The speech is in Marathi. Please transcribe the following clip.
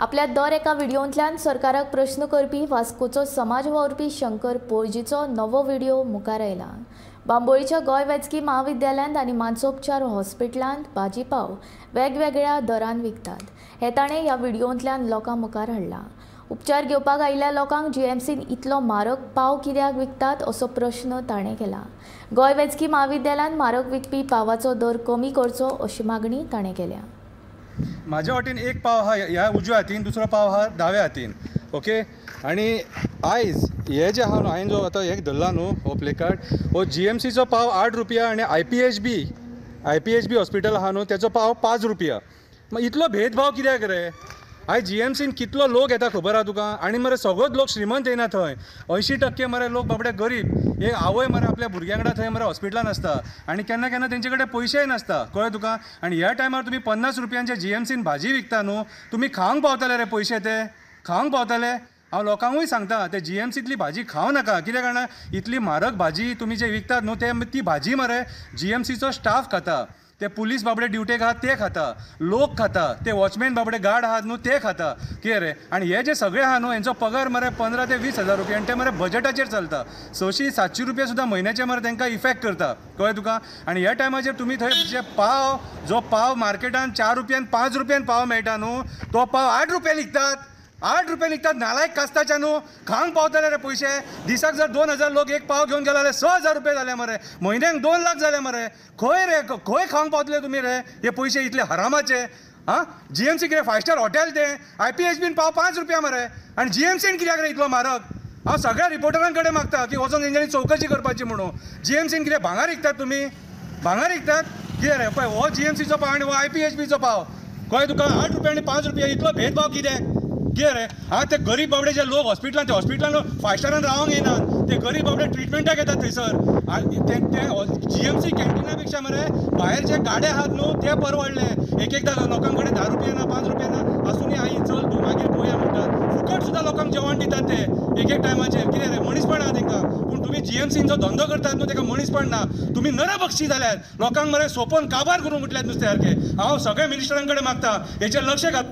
आपल्या दर एका व्हिडिओंतल्यान सरकाराक प्रश्न करपी वास्कोचो समाज वावरपी शंकर पोळजीचो नवो व्हिडिओ मुखार आयला। बांबोळीच्या गोंय वैजकी महाविद्यालयांत आनी मानसोपचार हॉस्पिटलांत भाजी पाव वेगवेगळ्या दरान विकतात। हे ताणें ह्या व्हिडिओंतल्यान लोकां मुखार हाडला। उपचार घेवपाक आयिल्ल्या लोकांक जीएमसीन इतलो म्हारग पाव कित्याक विकतात असो प्रश्न ताणें केला। गोंय वैजकी महाविद्यालयांत म्हारग विकपी पावाचो दर कमी करचो अशी मागणी ताणें केल्या। माझ्या वाटेन एक पाव हा ह्या उजव्या हातीन, दुसरो पाव हा दाव्या हातीन, ओके। आणि आयज हे जे आहा न्हू, हांवें जो आतां एक धरला न्हू हो प्लेकार्ड, हो जीएमसीचो पाव 8 रुपया आणि आयपीएचबी हॉस्पिटल आहा न्हू तेचो पाव 5 रुपया। मग इतलो भेदभाव कित्याक रे? आयज जीएमसीन कितलो लोक येता खबर आहा तुका? आनी मरे सगळोच लोक श्रीमंत येना थंय, 80% मरे लोक बाबडे गरीब। एक आवय मरे आपल्या भुरग्यां वांगडा थंय मरे हॉस्पिटलान आसता आनी केन्ना केन्ना तेंचे कडेन पयशेय नासता, कळ्ळें तुका? आनी ह्या टायमार तुमी 50 रुपयांचे जीएमसीन भाजी विकता न्हू, तुमी खावंक पावतले रे पयशे? ते खावंक पावतले? हांव लोकांकूय सांगता ते जीएमसींतली भाजी खावं नाका। कित्याक जाणा, इतली म्हारग भाजी तुमी जे विकतात न्हू ती भाजी मरे जीएमसीचो स्टाफ खाता, ते पुलीस बाबडे ड्युटेक आहात ते खाता, लोक खाता, ते वॉचमॅन बाबडे गार्ड आहात न्हू ते खाता, कितें रे? आनी हे जे सगळे आहा न्हू हेंचो पगार मरे 15 ते 20 हजार रुपया, आनी ते मरे बजेटाचेर चलता। 600-700 रुपया सुद्दां म्हयन्याचे मरे तांकां इफेक्ट करता, कळ्ळें तुका? आनी ह्या टायमाचेर तुमी थंय जे जो पाव मार्केटान 4 रुपयान 5 रुपयान पाव मेळटा न्हू, तो पाव 8 रुपया विकतात। 8 रुपया विकतात, नालायक कास्ताच्या न्हू। खावंक पावतले रे पयशे? दिसाक जर 2000 लोक एक पाव घेवन गेले जाल्यार 6000 रुपया जाले मरे, म्हयन्याक 2 लाख जाले मरे। खंय रे, खंय खावंक पावतले तुमी रे हे पयशे इतले हरामाचे? हां, जीएमसी कितें 5 स्टार हॉटेल तें? आयपीएचबीन पाव 5 रुपया मरे, आनी जीएमसीन कित्याक रे इतलो म्हारग? हांव सगळ्या रिपोर्टरां कडेन मागता की वचोन तेंच्यांनी चवकशी करपाची म्हणून। जीएमसीन कितें भांगार विकतात तुमी? भांगार विकतात? कितें रे? पळय हो जीएमसीचो पाव आनी हो आयपीएचबीचो पाव, कळ्ळें तुका? 8 रुपया आनी 5 रुपया इतलो भेदभाव कित्याक? कितें रे? हां, ते गरीब बाबडे जे लोक हॉस्पिटलान 5 स्टारान रावंक येनात, ते गरीब बाबडे ट्रिटमेंटाक येतात थंयसर। आनी ते जीएमसी कॅन्टिना पेक्षा मरे भायर जे गाडे आहात न्हू ते परवडले। एकदां लोकां कडेन 10 रुपया ना 5 रुपया ना आसूनी आई चल तूं मागीर पळोवया म्हणटात। फुकट सुद्दां लोकांक जेवण दितात ते एक टायमाचेर। कितें रे? मनीसपण आहा तांकां? पूण तुमी जीएमसीन जो धंदो करतात न्हू ताका मनीसपण ना, तुमी नरभक्षी जाल्यात। लोकांक मरे सोपोवन काबार करूंक म्हटल्यात नुस्ते सारके। हांव सगळ्या मिनिस्टरां कडेन मागता हेचेर लक्ष घाल।